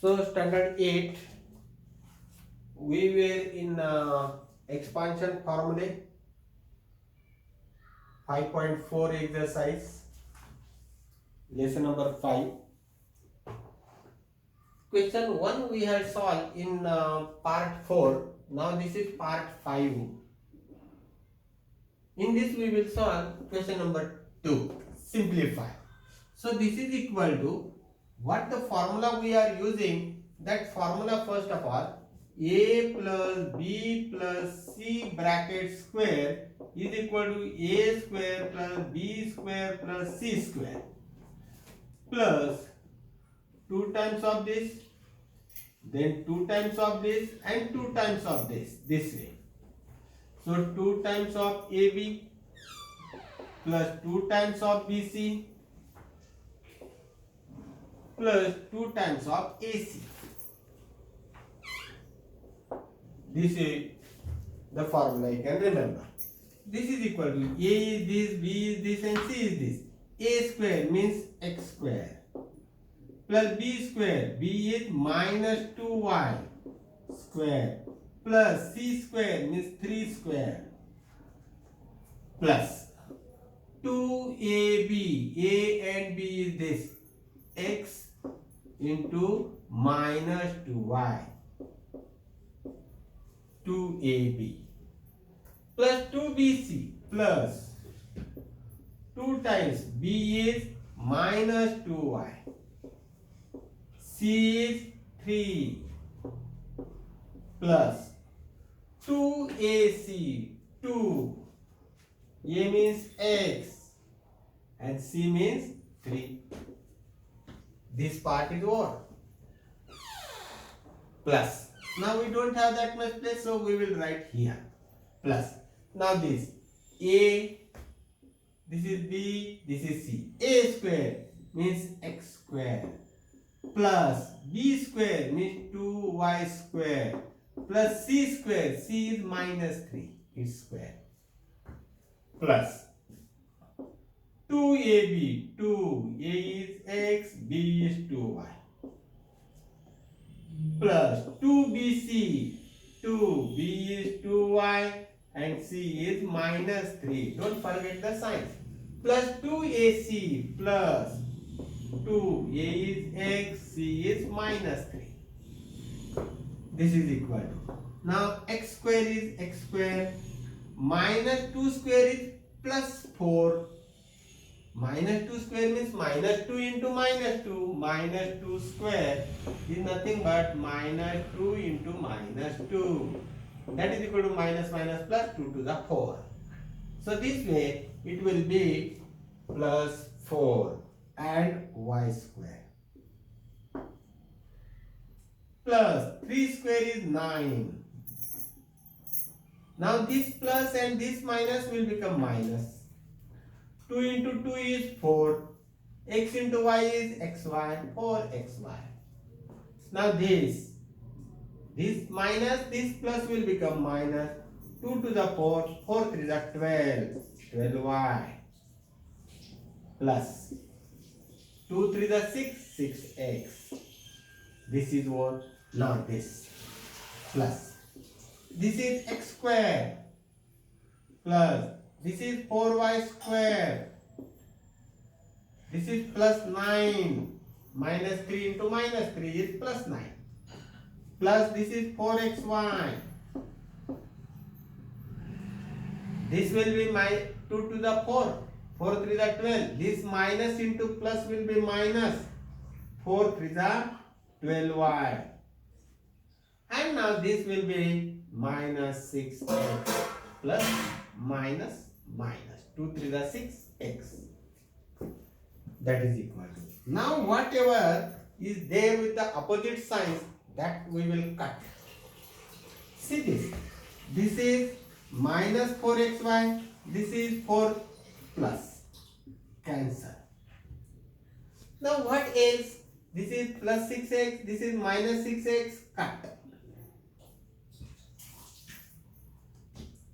So standard 8, we were in expansion formulae 5.4 exercise, lesson number 5. Question 1 we had solved in part 4. Now this is part 5. In this we will solve question number 2. Simplify. So this is equal to what the formula we are using. That formula, first of all, a plus b plus c bracket square is equal to a square plus b square plus c square plus 2 times of this, then 2 times of this and 2 times of this way. So 2 times of AB plus 2 times of BC plus 2 times of AC. This is the formula you can remember. This is equal to A is this, B is this and C is this. A square means x square plus B square, B is minus 2y square plus C square means 3 square plus 2AB, A and B is this, x into minus 2y, 2AB plus 2BC plus 2 times B is minus 2y, C is 3 plus 2AC, 2, A means x and C means 3. This part is over. Plus. Now we don't have that much place, so we will write here. Plus. Now this A, this is B, this is C. A square means x square plus B square means 2y square plus C square, C is minus 3, its square, plus 2AB, 2, A is x, B is 2y, plus 2BC, 2, B is 2y and C is minus 3. Don't forget the signs. Plus 2AC plus 2, A is x, C is minus 3. This is equal to. Now x square is x square, minus 2 square is plus 4. Minus 2 square means minus 2 into minus 2. Minus 2 square is nothing but minus 2 into minus 2. That is equal to minus minus plus 2 to the 4. So this way it will be plus 4 and y square plus 3 square is 9. Now this plus and this minus will become minus. 2 into 2 is 4. X into y is xy, 4xy. Now this minus, this plus will become minus. 2 to the 4, 4 3 is 12, 12y plus 2 3 is 6, 6x. This is what? Now this plus. This is x square plus this is 4y square. This is plus 9. Minus 3 into minus 3 is plus 9. Plus this is 4xy. This will be my 2 to the 4. 4 3 is 12. This minus into plus will be minus. 4 3 is 12y. And now this will be minus 6x plus minus minus 2 3 is 6x. That is equal to. Now whatever is there with the opposite signs, that we will cut. See this. This is minus 4xy. This is 4 plus. Cancel. Now what else? This is plus 6x. This is minus 6x. Cut.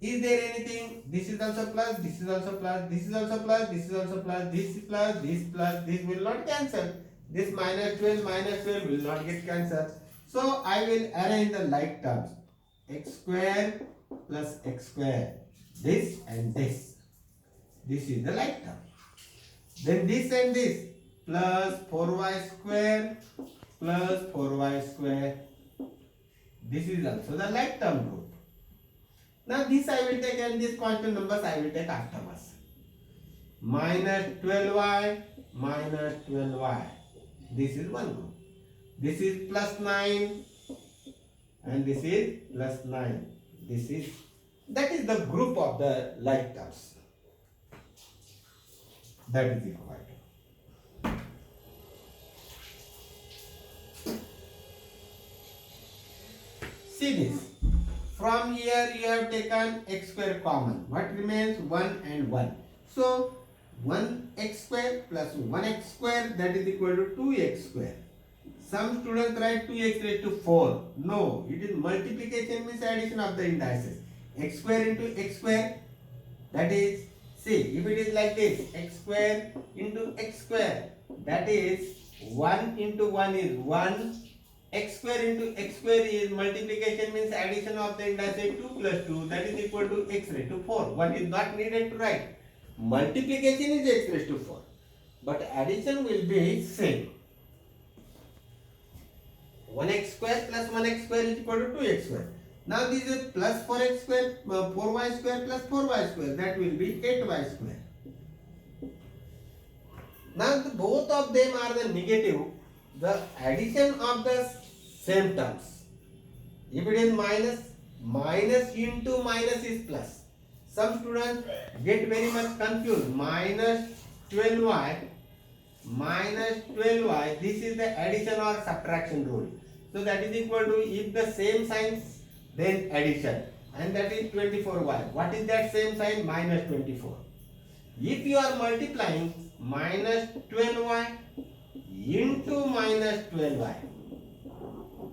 Is there anything? This is also plus, this is also plus, this is also plus, this is also plus, this is plus, this will not cancel. This minus 12 will not get cancelled. So I will arrange the like terms. X square plus x square. This and this. This is the like term. Then this and this plus 4y square plus 4y square. This is also the like term group. Now this I will take and this constant numbers I will take afterwards. Minus 12y minus 12y. This is one group. This is plus 9 and this is plus 9. That is the group of the like terms. That is required. See this. From here you have taken x square common. What remains? 1 and 1. So 1x square plus 1x square, that is equal to 2x square. Some students write 2x raised to 4. No, it is multiplication means addition of the indices. X square into x square, that is, see, if it is like this, x square into x square, that is 1 into 1 is 1. X square into x square is multiplication means addition of the indices 2 plus 2, that is equal to x raised to 4. One is not needed to write. Multiplication is x raised to 4, but addition will be same. 1x square plus 1x square is equal to 2x square. Now this is plus 4x square, 4y square plus 4y square, that will be 8y square. Now both of them are the negative, the addition of the same terms. If it is minus, minus into minus is plus. Some students get very much confused. Minus 12y, this is the addition or subtraction rule. So that is equal to, if the same signs, then addition, and that is 24y. What is that same sign? Minus 24. If you are multiplying minus 12y into minus 12y,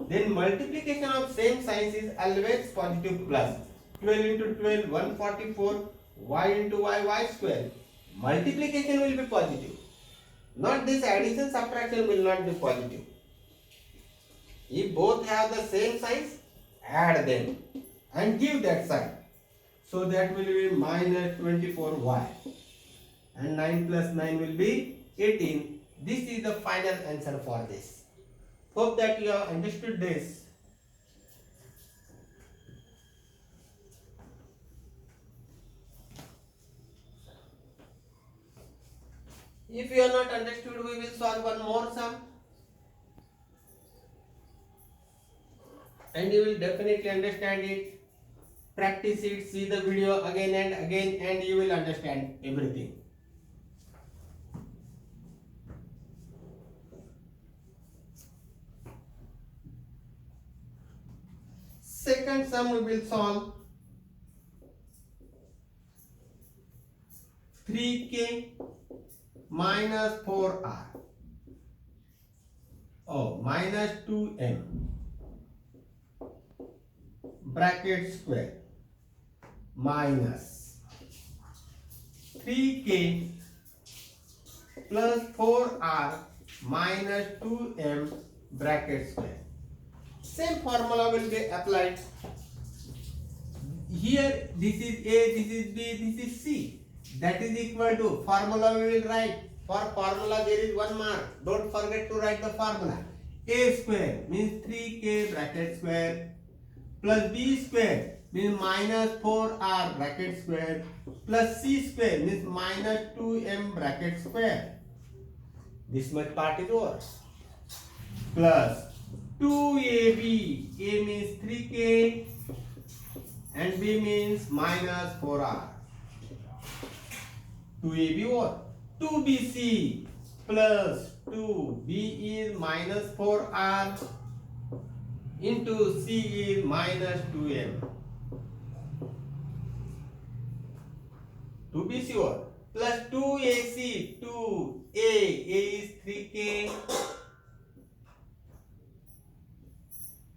then multiplication of same signs is always positive plus. 12 into 12, 144, y into y square. Multiplication will be positive. Not this addition, subtraction will not be positive. If both have the same signs, add them and give that sign. So that will be minus 24y. And 9 plus 9 will be 18. This is the final answer for this. Hope that you have understood this. If you are not understood, we will solve one more sum. And you will definitely understand it. Practice it, see the video again and again, and you will understand everything. Second sum we will solve. 3k minus 4r. Minus 2m bracket square minus 3k plus 4r minus 2m bracket square. Same formula will be applied. Here this is A, this is B, this is C. That is equal to, formula we will write. For formula there is 1 mark. Don't forget to write the formula. A square means 3k bracket square plus B square means minus 4r bracket square plus C square means minus 2m bracket square. This much part is over. Plus 2ab, A means 3k and B means minus 4r. 2ab over 2bc plus 2b is minus 4r into c is minus 2m. 2bc over plus 2ac, 2a is 3k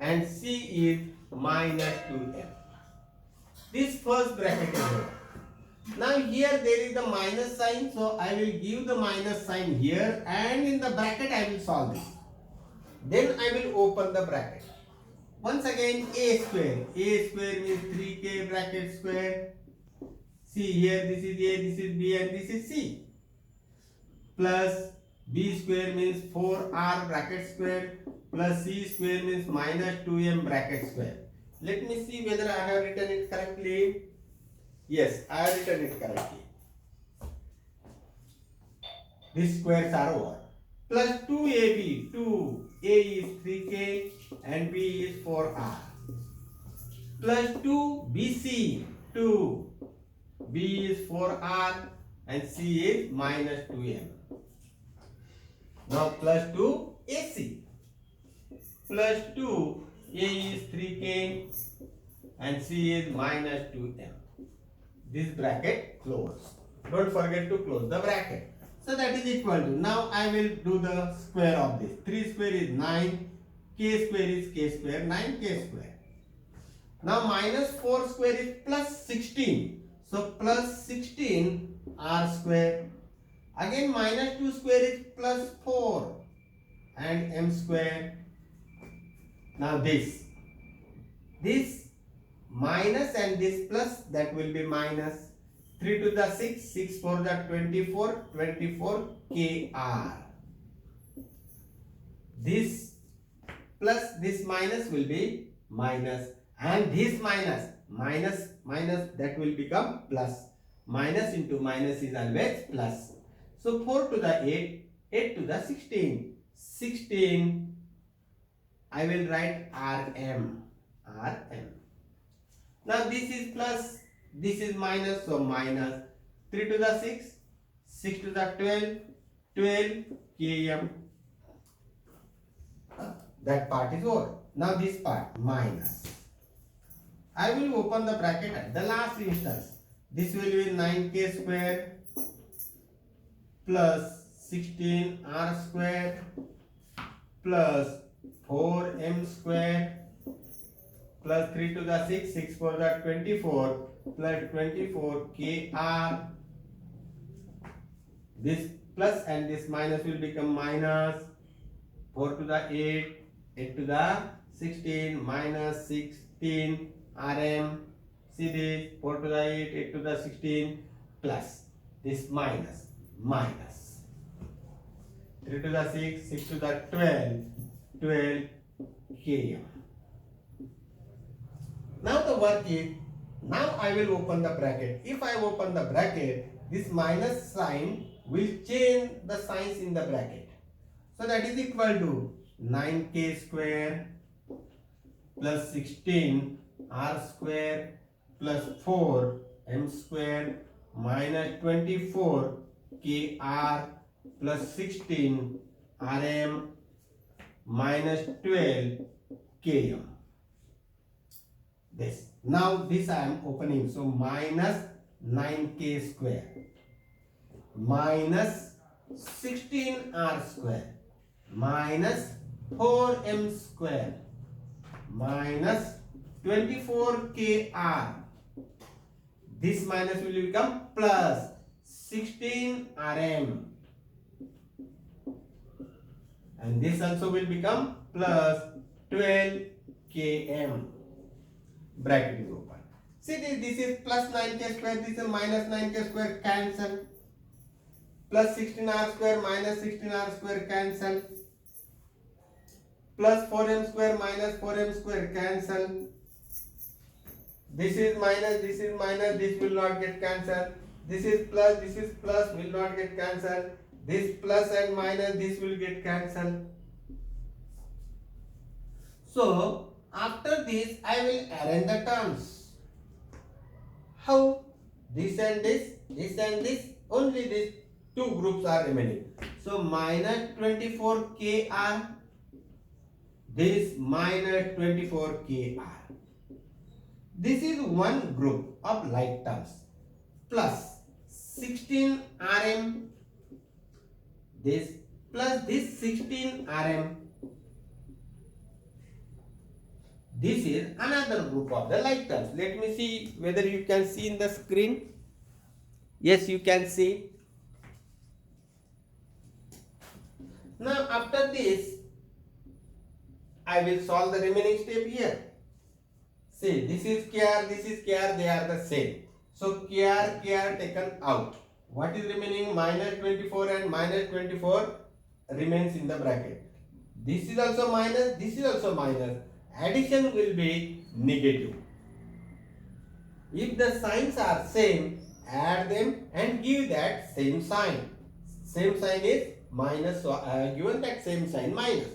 and c is minus 2m. This first bracket is over. Now here there is the minus sign, so I will give the minus sign here, and in the bracket I will solve this. Then I will open the bracket. Once again, a square. A square means 3k bracket square. See here, this is a, this is b, and this is c. Plus b square means 4r bracket square, plus c square means minus 2m bracket square. Let me see whether I have written it correctly. Yes, I have written it correctly. These squares are over. Plus 2ab, 2a is 3k and b is 4r. Plus 2bc, 2b is 4r and c is minus 2m. Now plus 2ac. Plus 2a is 3k and c is minus 2m. This bracket closed. Don't forget to close the bracket. So that is equal to, now I will do the square of this. 3 square is 9, k square is k square, 9k square. Now minus 4 square is plus 16. So plus 16 r square. Again minus 2 square is plus 4 and m square. Now this minus and this plus, that will be minus. 3 to the 6, 6 for the 24, 24 kr. This plus this minus will be minus, and this minus, that will become plus. Minus into minus is always plus. So 4 to the 8, 8 to the 16. 16, I will write Rm. Now this is plus, this is minus, so minus. 3 to the 6, 6 to the 12, 12 km. That part is over. Now this part, minus. I will open the bracket at the last instance. This will be 9k square plus 16r square plus 4m square plus 3 to the 6, 6 for the 24 plus 24 kr. This plus and this minus will become minus. 4 to the 8, 8 to the 16 minus 16 rm. See this, 4 to the 8, 8 to the 16 plus this minus, 3 to the 6, 6 to the 12, 12 km. Now the work is, now I will open the bracket. If I open the bracket, this minus sign will change the signs in the bracket. So that is equal to 9k square plus 16 r square plus 4 m square minus 24 kr plus 16 rm minus 12 km. This. Now this I am opening. So minus 9k square minus 16r square minus 4m square minus 24kr. This minus will become plus 16rm, and this also will become plus 12km. Bracket is open. See this is plus 9k square, this is minus 9k square, cancel. Plus 16r square minus 16r square, cancel. Plus 4m square minus 4m square, cancel. This is minus, this will not get cancelled. This is plus, will not get cancelled. This plus and minus, this will get cancelled. So after this I will arrange the terms. How? This and this, only these two groups are remaining. So minus 24kr, this minus 24kr. This is one group of like terms, plus 16rm, this plus this 16rm. This is another group of the like terms. Let me see whether you can see in the screen. Yes, you can see. Now after this, I will solve the remaining step here. See, this is KR, they are the same. So KR taken out. What is remaining? Minus 24 and minus 24 remains in the bracket. This is also minus, this is also minus. Addition will be negative. If the signs are same, add them and give that same sign. Same sign is minus, so I have given that same sign minus.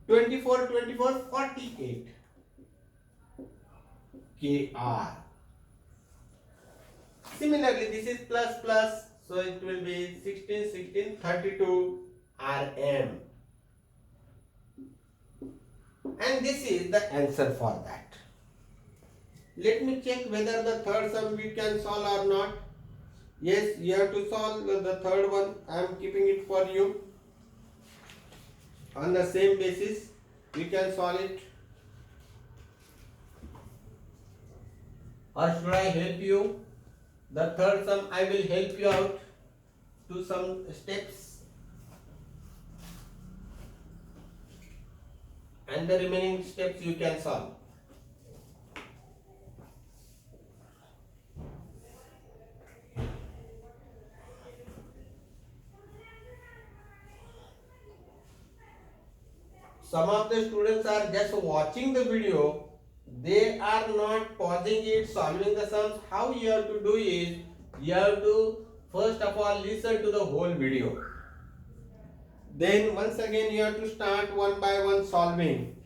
24, 24, 48. KR. Similarly, this is plus plus, so it will be 16, 16, 32 RM. And this is the answer for that. Let me check whether the third sum we can solve or not. Yes, you have to solve the third one. I am keeping it for you. On the same basis, we can solve it. Or should I help you? The third sum I will help you out to some steps. And the remaining steps you can solve. Some of the students are just watching the video. They are not pausing it, solving the sums. How you have to do is, you have to first of all listen to the whole video. Then once again you have to start one by one solving.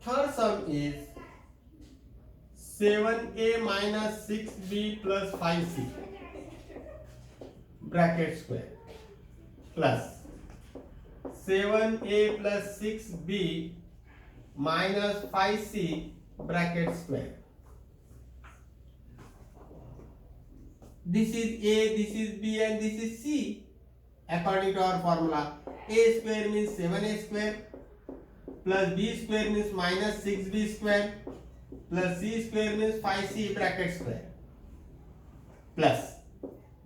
Third sum is 7a minus 6b plus 5c bracket square plus 7a plus 6b minus 5c bracket square. This is a, this is b and this is c. According to our formula, a square means 7a square plus b square means minus 6b square plus c square means 5c bracket square plus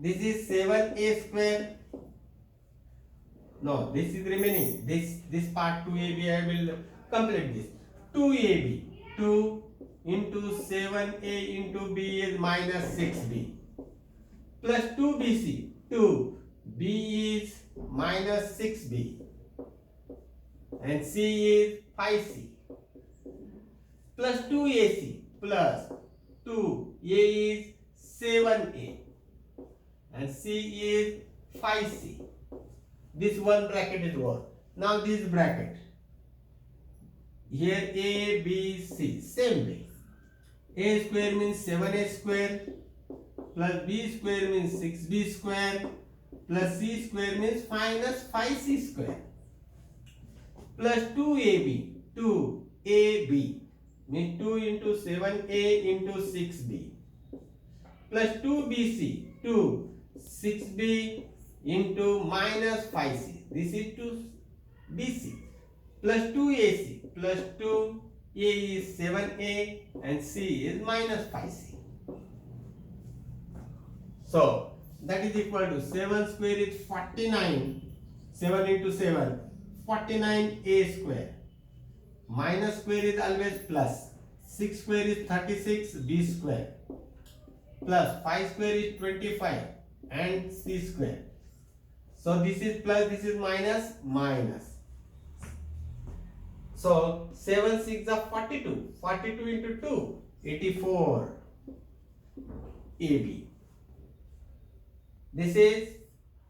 this is 7a square. No, this is remaining. This part 2ab I will complete this. 2ab, 2 into 7a into b is minus 6b plus 2bc, 2 b is minus 6b and c is 5c plus 2ac plus 2a is 7a and c is 5c. This one bracket is over. Now this bracket here a b c, same way. A square means 7a square plus b square means 6b square plus c square means minus 5c square plus 2ab, 2ab means 2 into 7a into 6b plus 2bc, 2 6b into minus 5c. This is 2bc plus 2ac plus 2a is 7a and c is minus 5c. So that is equal to 7 square is 49. 7 into 7, 49a square. Minus square is always plus. 6 square is 36b square. Plus 5 square is 25 and c square. So this is plus, this is minus, minus. So 7 6 are 42. 42 into 2, 84 AB. This is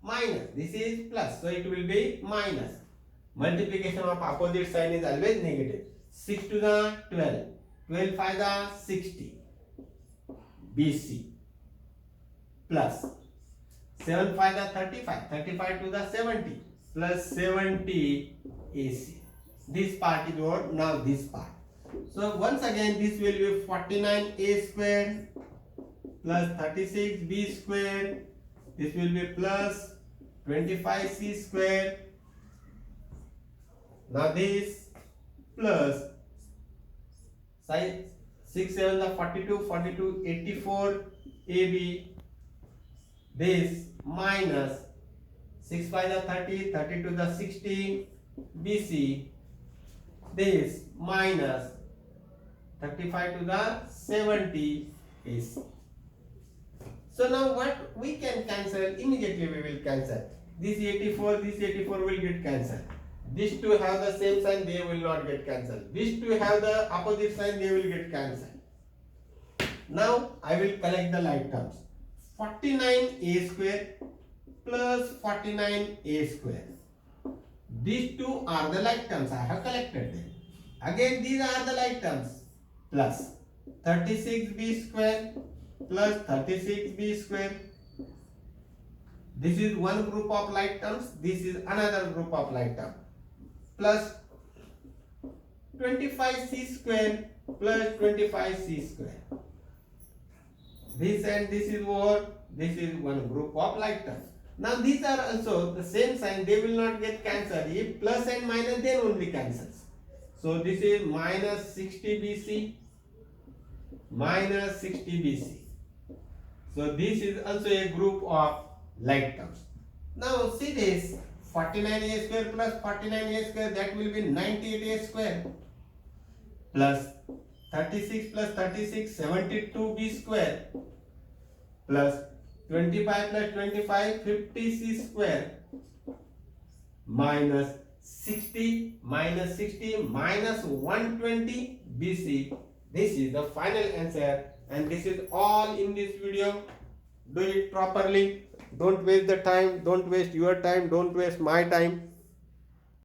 minus, this is plus, so it will be minus. Multiplication of opposite sign is always negative. 6 to the 12, 12 5 the 60 BC plus 7 5 the 35, 35 to the 70 plus 70 AC. This part is over. Now this part. So once again this will be 49a square plus 36b square. This will be plus 25c square. Now this plus 6 7 the 42, 42 84 AB this minus 6 by the 30, 30 to the 16 BC, this minus 35 to the 70 AC. So now what we can cancel, immediately we will cancel. This 84 will get cancelled. These two have the same sign, they will not get cancelled. These two have the opposite sign, they will get cancelled. Now I will collect the like terms. 49a square plus 49a square. These two are the like terms, I have collected them. Again these are the like terms. Plus 36b square plus 36b square. This is one group of like terms, this is another group of like term. Plus 25c square plus 25c square. This and this is what? This is one group of like terms. Now these are also the same sign, they will not get cancelled. If plus and minus, then only cancels. So this is minus 60 BC, minus 60 BC. So this is also a group of like terms. Now see this 49a square plus 49a square, that will be 98a square plus 36 plus 36 72b square plus 25 plus 25 50c square minus 60 minus 60 minus 120 BC. This is the final answer, and this is all in this video. Do it properly. Don't waste the time, don't waste your time, don't waste my time.